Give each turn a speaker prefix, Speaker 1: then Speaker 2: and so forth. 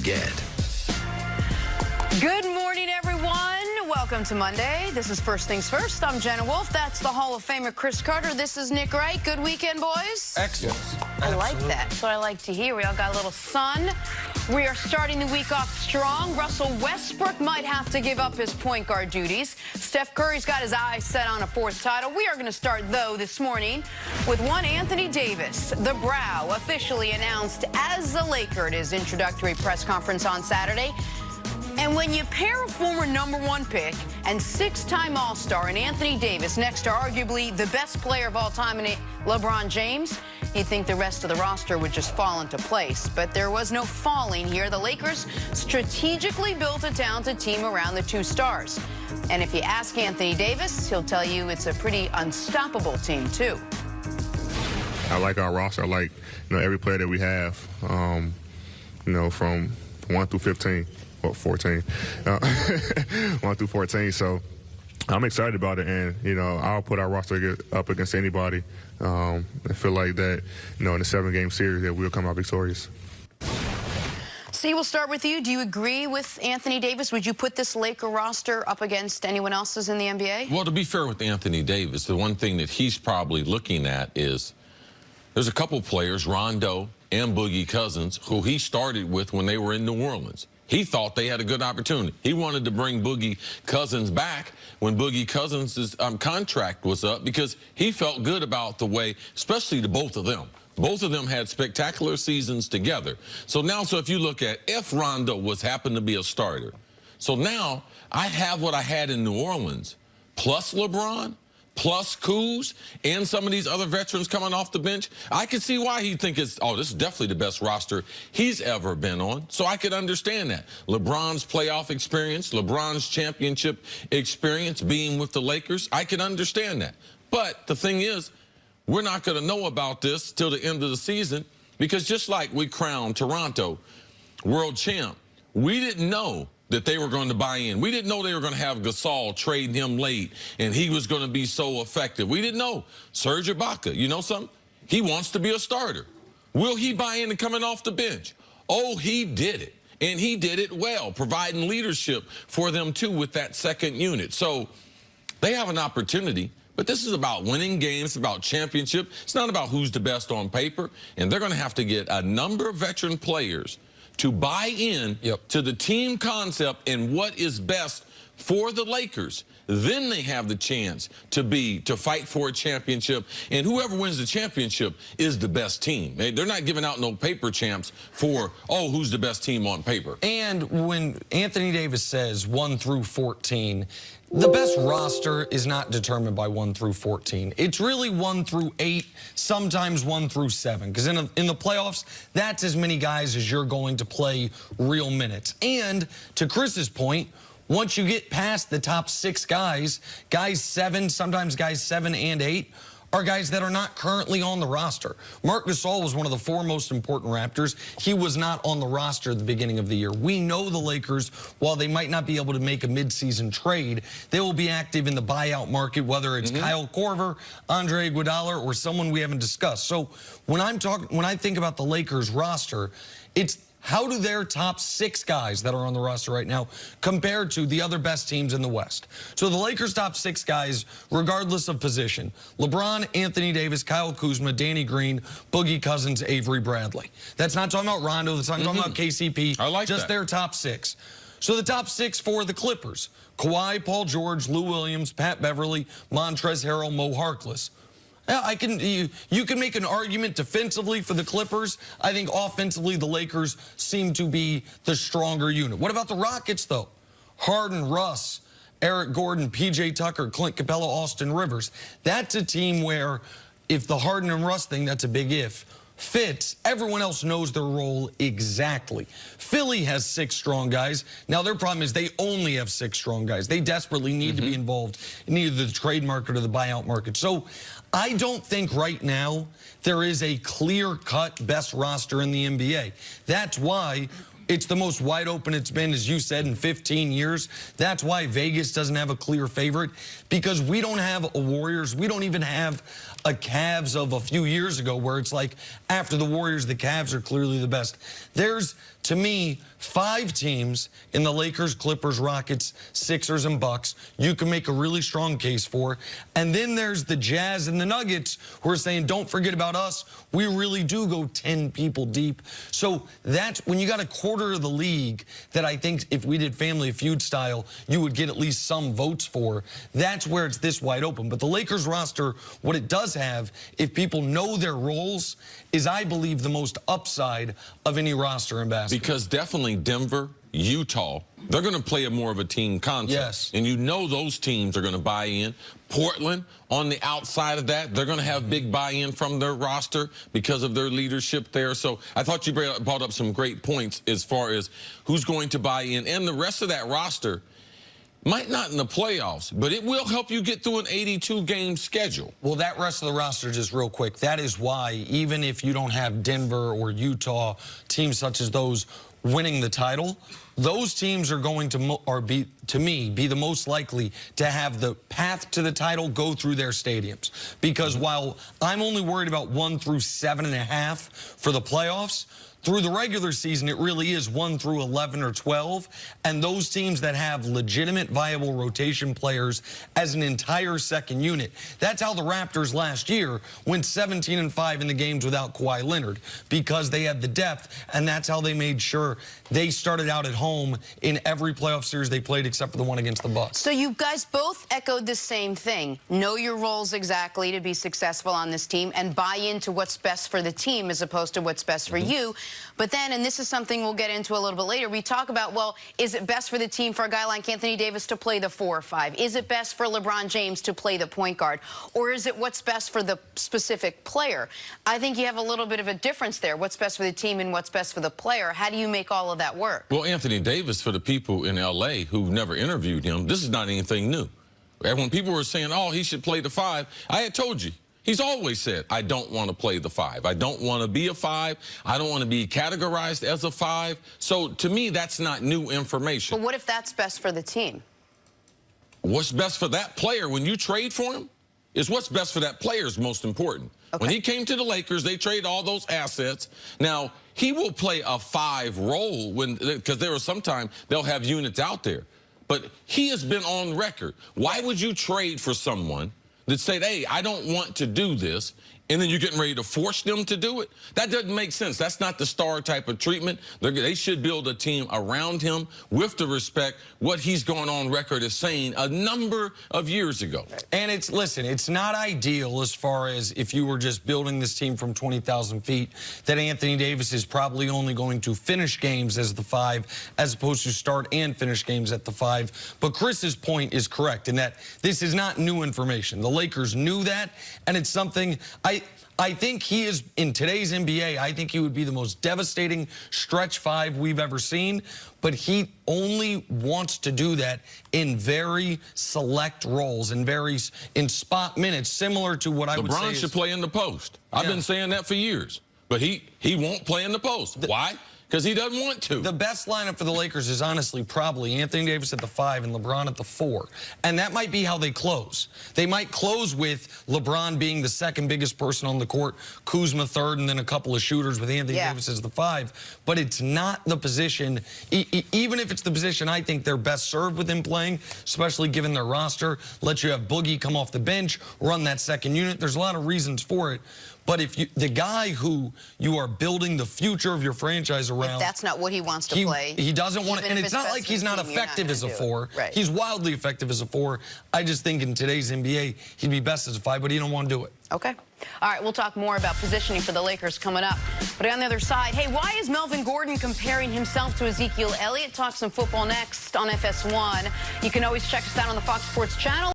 Speaker 1: get.
Speaker 2: Good morning, everyone. Welcome to Monday. This is First Things First. I'm Jenna Wolf. That's the Hall of Famer Chris Carter. This is Nick Wright. Good weekend, boys.
Speaker 3: Excellent.
Speaker 2: I like that. That's what I like to hear. We all got a little sun. We are starting the week off strong. Russell Westbrook might have to give up his point guard duties. Steph Curry's got his eyes set on a fourth title. We are going to start, though, this morning with one Anthony Davis. The Brow officially announced as a Laker at his introductory press conference on Saturday. And when you pair a former #1 pick and six-time All-Star in Anthony Davis next to arguably the best player of all time in LeBron James, you'd think the rest of the roster would just fall into place. But there was no falling here. The Lakers strategically built a talented team around the two stars. And if you ask Anthony Davis, he'll tell you it's a pretty unstoppable team, too.
Speaker 4: I like our roster. I like, every player that we have, from 1 through 15. Well, 14, 1 through 14. So I'm excited about it, and I'll put our roster up against anybody. I feel like that, in a 7-game series, that we'll come out victorious.
Speaker 2: See, we'll start with you. Do you agree with Anthony Davis? Would you put this Laker roster up against anyone else's in the NBA?
Speaker 3: Well, to be fair with Anthony Davis, the one thing that he's probably looking at is there's a couple players, Rondo and Boogie Cousins, who he started with when they were in New Orleans. He thought they had a good opportunity. He wanted to bring Boogie Cousins back when Boogie Cousins' contract was up because he felt good about the way, especially the both of them. Both of them had spectacular seasons together. So if you look at if Rondo happened to be a starter, so now I have what I had in New Orleans, plus LeBron, plus Kuz, and some of these other veterans coming off the bench. I can see why he'd think this is definitely the best roster he's ever been on. So I could understand that. LeBron's playoff experience, LeBron's championship experience being with the Lakers, I can understand that. But the thing is, we're not going to know about this till the end of the season because just like we crowned Toronto world champ, we didn't know that they were going to buy in. We didn't know they were going to have Gasol trade him late, and he was going to be so effective. We didn't know. Serge Ibaka, you know something? He wants to be a starter. Will he buy in and coming off the bench? Oh, he did it, and he did it well, providing leadership for them, too, with that second unit. So they have an opportunity, but this is about winning games, about championship. It's not about who's the best on paper, and they're going to have to get a number of veteran players to buy in to the team concept and what is best for the Lakers. Then they have the chance to fight for a championship, and whoever wins the championship is the best team. They're not giving out no paper champs for, who's the best team on paper.
Speaker 5: And when Anthony Davis says 1 through 14, the best roster is not determined by 1 through 14. It's really 1 through 8, sometimes 1 through 7. Because in the playoffs, that's as many guys as you're going to play real minutes. And to Chris's point, once you get past the top 6 guys 7, sometimes guys 7 and 8, are guys that are not currently on the roster. Marc Gasol was one of the 4 most important Raptors. He was not on the roster at the beginning of the year. We know the Lakers, while they might not be able to make a midseason trade, they will be active in the buyout market, whether it's Kyle Korver, Andre Iguodala, or someone we haven't discussed. So when I think about the Lakers roster, it's how do their top 6 guys that are on the roster right now compare to the other best teams in the West? So the Lakers' top 6 guys, regardless of position, LeBron, Anthony Davis, Kyle Kuzma, Danny Green, Boogie Cousins, Avery Bradley. That's not talking about Rondo. That's not talking about KCP.
Speaker 3: I like
Speaker 5: just
Speaker 3: that. Their
Speaker 5: top 6. So the top 6 for the Clippers: Kawhi, Paul George, Lou Williams, Pat Beverly, Montrezl Harrell, Mo Harkless. You can make an argument defensively for the Clippers. I think offensively the Lakers seem to be the stronger unit. What about the Rockets, though? Harden, Russ, Eric Gordon, P.J. Tucker, Clint Capella, Austin Rivers. That's a team where if the Harden and Russ thing, that's a big if, fits, everyone else knows their role exactly. Philly has 6 strong guys. Now, their problem is they only have 6 strong guys. They desperately need to be involved in either the trade market or the buyout market. So I don't think right now there is a clear-cut best roster in the NBA. That's why it's the most wide open it's been, as you said, in 15 years. That's why Vegas doesn't have a clear favorite, because we don't have a Warriors. We don't even have a Cavs of a few years ago where it's like after the Warriors, the Cavs are clearly the best. There's to me, 5 teams in the Lakers, Clippers, Rockets, Sixers, and Bucks you can make a really strong case for. And then there's the Jazz and the Nuggets who are saying, don't forget about us. We really do go 10 people deep. So that's when you got a quarter of the league that I think if we did Family Feud style, you would get at least some votes for. That's where it's this wide open. But the Lakers roster, what it does have, if people know their roles, is I believe the most upside of any roster in basketball.
Speaker 3: Because definitely Denver, Utah, they're going to play a more of a team concept.
Speaker 5: Yes.
Speaker 3: And you know those teams are going to buy in. Portland, on the outside of that, they're going to have big buy-in from their roster because of their leadership there. So I thought you brought up some great points as far as who's going to buy in. And the rest of that roster might not in the playoffs, but it will help you get through an 82-game schedule.
Speaker 5: Well, that rest of the roster, just real quick, that is why even if you don't have Denver or Utah, teams such as those winning the title, those teams are going to be the most likely to have the path to the title go through their stadiums. Because while I'm only worried about 1 through 7.5 for the playoffs, through the regular season, it really is 1 through 11 or 12. And those teams that have legitimate, viable rotation players as an entire second unit. That's how the Raptors last year went 17-5 in the games without Kawhi Leonard, because they had the depth, and that's how they made sure they started out at home in every playoff series they played except for the one against the Bucks.
Speaker 2: So you guys both echoed the same thing. Know your roles exactly to be successful on this team and buy into what's best for the team as opposed to what's best for you. But then, and this is something we'll get into a little bit later, we talk about, well, is it best for the team for a guy like Anthony Davis to play the 4 or 5? Is it best for LeBron James to play the point guard? Or is it what's best for the specific player? I think you have a little bit of a difference there. What's best for the team and what's best for the player? How do you make all of that work?
Speaker 3: Well, Anthony Davis, for the people in L.A. who've never interviewed him, this is not anything new. And when people were saying, oh, he should play the 5, I had told you. He's always said, I don't want to play the 5. I don't want to be a 5. I don't want to be categorized as a 5. So to me, that's not new information.
Speaker 2: But what if that's best for the team?
Speaker 3: What's best for that player when you trade for him is what's best for that player is most important. Okay. When he came to the Lakers, they traded all those assets. Now, he will play a 5 role because there are sometimes they'll have units out there. But he has been on record. Why would you trade for someone that said, hey, I don't want to do this, and then you're getting ready to force them to do it? That doesn't make sense. That's not the star type of treatment. They should build a team around him with the respect what he's gone on record as saying a number of years ago.
Speaker 5: And listen, it's not ideal as far as if you were just building this team from 20,000 feet, that Anthony Davis is probably only going to finish games as the 5 as opposed to start and finish games at the 5. But Chris's point is correct in that this is not new information. The Lakers knew that, and it's something I think he is, in today's NBA, I think he would be the most devastating stretch 5 we've ever seen, but he only wants to do that in very select roles, in spot minutes, similar to what I would say
Speaker 3: LeBron should play in the post. I've been saying that for years, but he won't play in the post. Why? Because he doesn't want to.
Speaker 5: The best lineup for the Lakers is honestly probably Anthony Davis at the 5 and LeBron at the 4. And that might be how they close. They might close with LeBron being the second biggest person on the court, Kuzma 3rd, and then a couple of shooters with Anthony Davis as the 5. But it's not the position, even if it's the position I think they're best served with him playing, especially given their roster. Let you have Boogie come off the bench, run that second unit. There's a lot of reasons for it. But if the guy who you are building the future of your franchise around,
Speaker 2: if that's not what he wants to play,
Speaker 5: he doesn't want to, and it's not like he's not effective as a 4.
Speaker 2: Right.
Speaker 5: He's wildly effective as a 4. I just think in today's NBA, he'd be best as a 5, but he don't want to do it.
Speaker 2: Okay. All right, we'll talk more about positioning for the Lakers coming up. But on the other side, hey, why is Melvin Gordon comparing himself to Ezekiel Elliott? Talk some football next on FS1. You can always check us out on the Fox Sports channel.